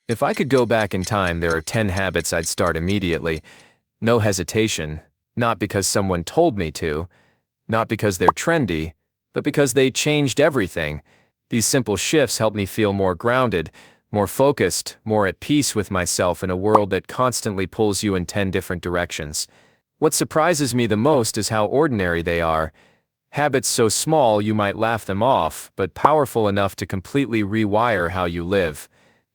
If I could go back in time, there are 10 habits I'd start immediately. No hesitation. Not because someone told me to, not because they're trendy, but because they changed everything. These simple shifts help me feel more grounded, more focused, more at peace with myself in a world that constantly pulls you in 10 different directions. What surprises me the most is how ordinary they are. Habits so small you might laugh them off, but powerful enough to completely rewire how you live.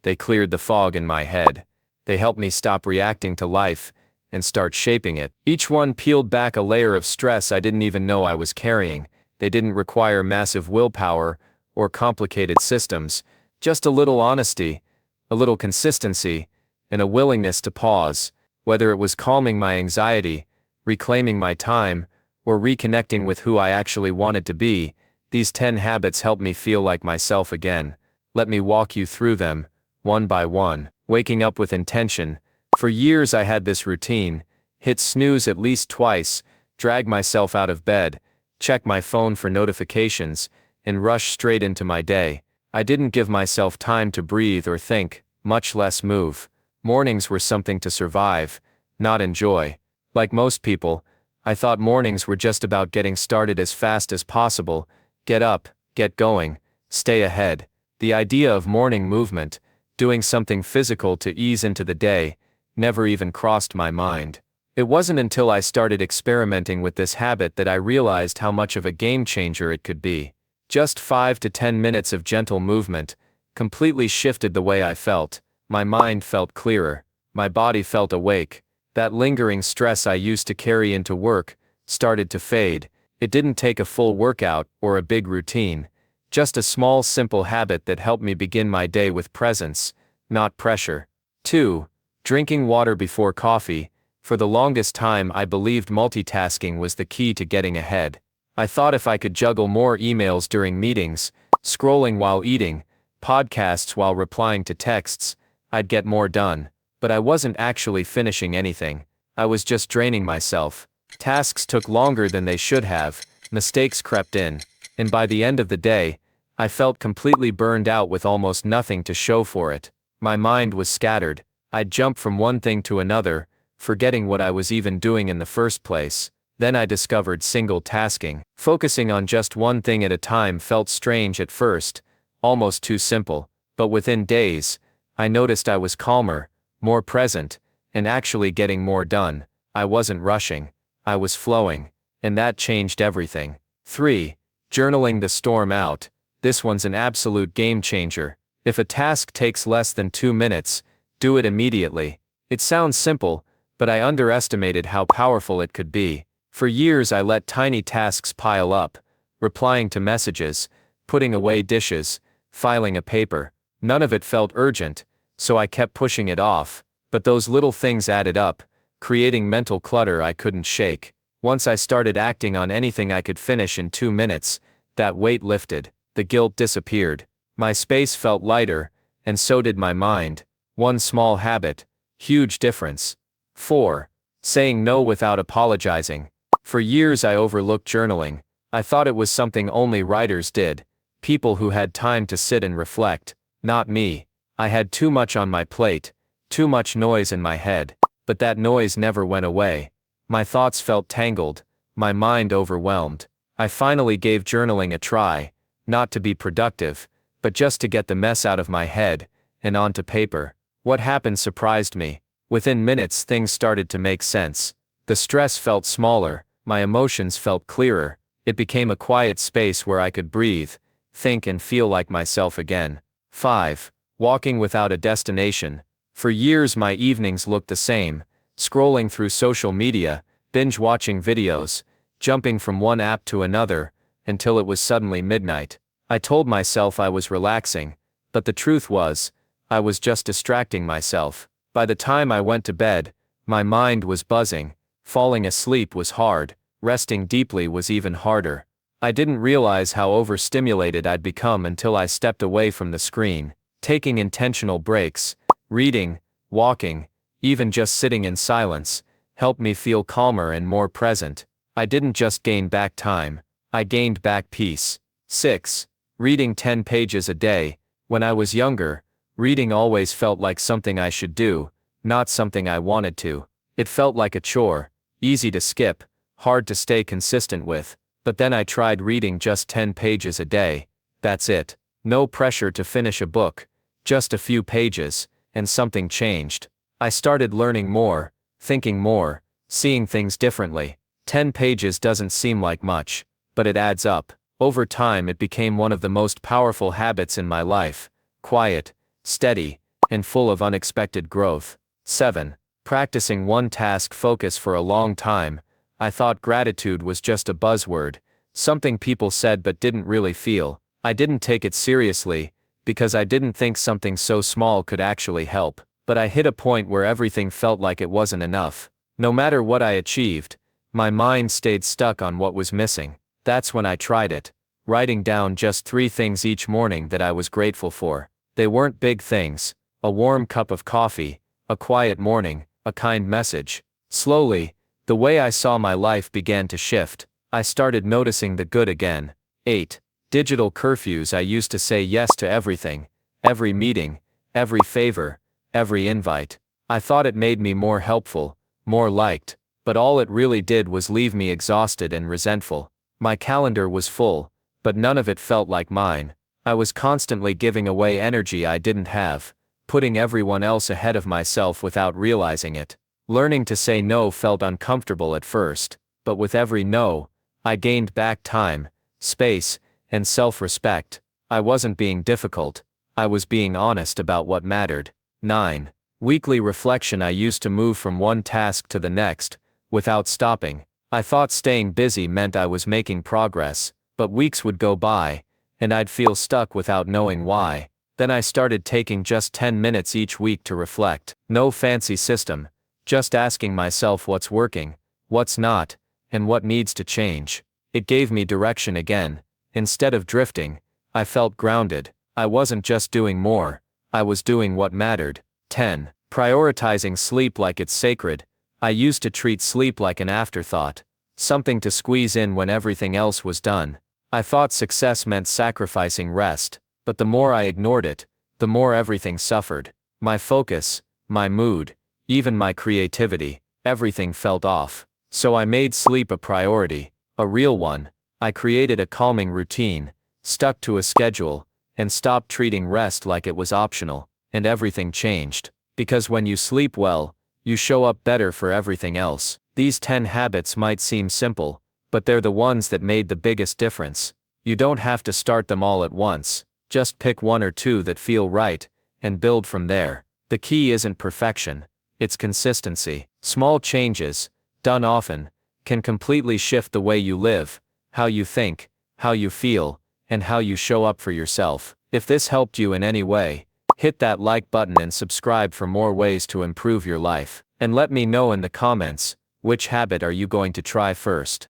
They cleared the fog in my head. They helped me stop reacting to life and start shaping it. Each one peeled back a layer of stress I didn't even know I was carrying. They didn't require massive willpower or complicated systems, just a little honesty, a little consistency, and a willingness to pause. Whether it was calming my anxiety, reclaiming my time, or reconnecting with who I actually wanted to be, these 10 habits helped me feel like myself again. Let me walk you through them, one by one. Waking up with intention. For years I had this routine: hit snooze at least twice, drag myself out of bed, check my phone for notifications, and rush straight into my day. I didn't give myself time to breathe or think, much less move. Mornings were something to survive, not enjoy. Like most people, I thought mornings were just about getting started as fast as possible, get up, get going, stay ahead. The idea of morning movement, doing something physical to ease into the day, never even crossed my mind. It wasn't until I started experimenting with this habit that I realized how much of a game changer it could be. Just 5 to 10 minutes of gentle movement completely shifted the way I felt. My mind felt clearer. My body felt awake. That lingering stress I used to carry into work started to fade. It didn't take a full workout or a big routine. Just a small simple habit that helped me begin my day with presence, not pressure. 2. Drinking water before coffee. For the longest time I believed multitasking was the key to getting ahead. I thought if I could juggle more emails during meetings, scrolling while eating, podcasts while replying to texts, I'd get more done. But I wasn't actually finishing anything. I was just draining myself. Tasks took longer than they should have, mistakes crept in, and by the end of the day, I felt completely burned out with almost nothing to show for it. My mind was scattered. I'd jump from one thing to another, forgetting what I was even doing in the first place. Then I discovered single tasking. Focusing on just one thing at a time felt strange at first, almost too simple, but within days, I noticed I was calmer, more present, and actually getting more done. I wasn't rushing, I was flowing, and that changed everything. 3. Journaling the storm out. This one's an absolute game changer. If a task takes less than 2 minutes, do it immediately. It sounds simple, but I underestimated how powerful it could be. For years I let tiny tasks pile up, replying to messages, putting away dishes, filing a paper. None of it felt urgent, so I kept pushing it off, but those little things added up, creating mental clutter I couldn't shake. Once I started acting on anything I could finish in 2 minutes, that weight lifted, the guilt disappeared, my space felt lighter, and so did my mind. One small habit, huge difference. 4. Saying no without apologizing. For years I overlooked journaling. I thought it was something only writers did, people who had time to sit and reflect. Not me. I had too much on my plate, too much noise in my head, but that noise never went away. My thoughts felt tangled, my mind overwhelmed. I finally gave journaling a try, not to be productive, but just to get the mess out of my head and onto paper. What happened surprised me. Within minutes things started to make sense. The stress felt smaller, my emotions felt clearer. It became a quiet space where I could breathe, think and feel like myself again. 5. Walking without a destination. For years my evenings looked the same, scrolling through social media, binge watching videos, jumping from one app to another, until it was suddenly midnight. I told myself I was relaxing, but the truth was, I was just distracting myself. By the time I went to bed, my mind was buzzing. Falling asleep was hard, resting deeply was even harder. I didn't realize how overstimulated I'd become until I stepped away from the screen. Taking intentional breaks, reading, walking, even just sitting in silence, helped me feel calmer and more present. I didn't just gain back time, I gained back peace. 6. Reading 10 pages a day. When I was younger, Reading always felt like something I should do, not something I wanted to. It felt like a chore, easy to skip, hard to stay consistent with. But then I tried reading just 10 pages a day. That's it. No pressure to finish a book, just a few pages, and something changed. I started learning more, thinking more, seeing things differently. 10 pages doesn't seem like much, but it adds up. Over time it became one of the most powerful habits in my life. Quiet, steady, and full of unexpected growth. 7. Practicing one task focus for a long time. I thought gratitude was just a buzzword, something people said but didn't really feel. I didn't take it seriously, because I didn't think something so small could actually help. But I hit a point where everything felt like it wasn't enough. No matter what I achieved, my mind stayed stuck on what was missing. That's when I tried it, writing down just 3 things each morning that I was grateful for. They weren't big things: a warm cup of coffee, a quiet morning, a kind message. Slowly, the way I saw my life began to shift. I started noticing the good again. 8. Digital curfews. I used to say yes to everything, every meeting, every favor, every invite. I thought it made me more helpful, more liked, but all it really did was leave me exhausted and resentful. My calendar was full, but none of it felt like mine. I was constantly giving away energy I didn't have, putting everyone else ahead of myself without realizing it. Learning to say no felt uncomfortable at first, but with every no, I gained back time, space, and self-respect. I wasn't being difficult, I was being honest about what mattered. 9. Weekly reflection. I used to move from one task to the next, without stopping. I thought staying busy meant I was making progress, but weeks would go by, and I'd feel stuck without knowing why. Then I started taking just 10 minutes each week to reflect. No fancy system, just asking myself what's working, what's not, and what needs to change. It gave me direction again. Instead of drifting, I felt grounded. I wasn't just doing more, I was doing what mattered. 10. Prioritizing sleep like it's sacred. I used to treat sleep like an afterthought, something to squeeze in when everything else was done. I thought success meant sacrificing rest, but the more I ignored it, the more everything suffered. My focus, my mood, even my creativity, everything felt off. So I made sleep a priority, a real one. I created a calming routine, stuck to a schedule, and stopped treating rest like it was optional, and everything changed. Because when you sleep well, you show up better for everything else. These 10 habits might seem simple, but they're the ones that made the biggest difference. You don't have to start them all at once, just pick 1 or 2 that feel right, and build from there. The key isn't perfection, it's consistency. Small changes, done often, can completely shift the way you live, how you think, how you feel, and how you show up for yourself. If this helped you in any way, hit that like button and subscribe for more ways to improve your life. And let me know in the comments, which habit are you going to try first?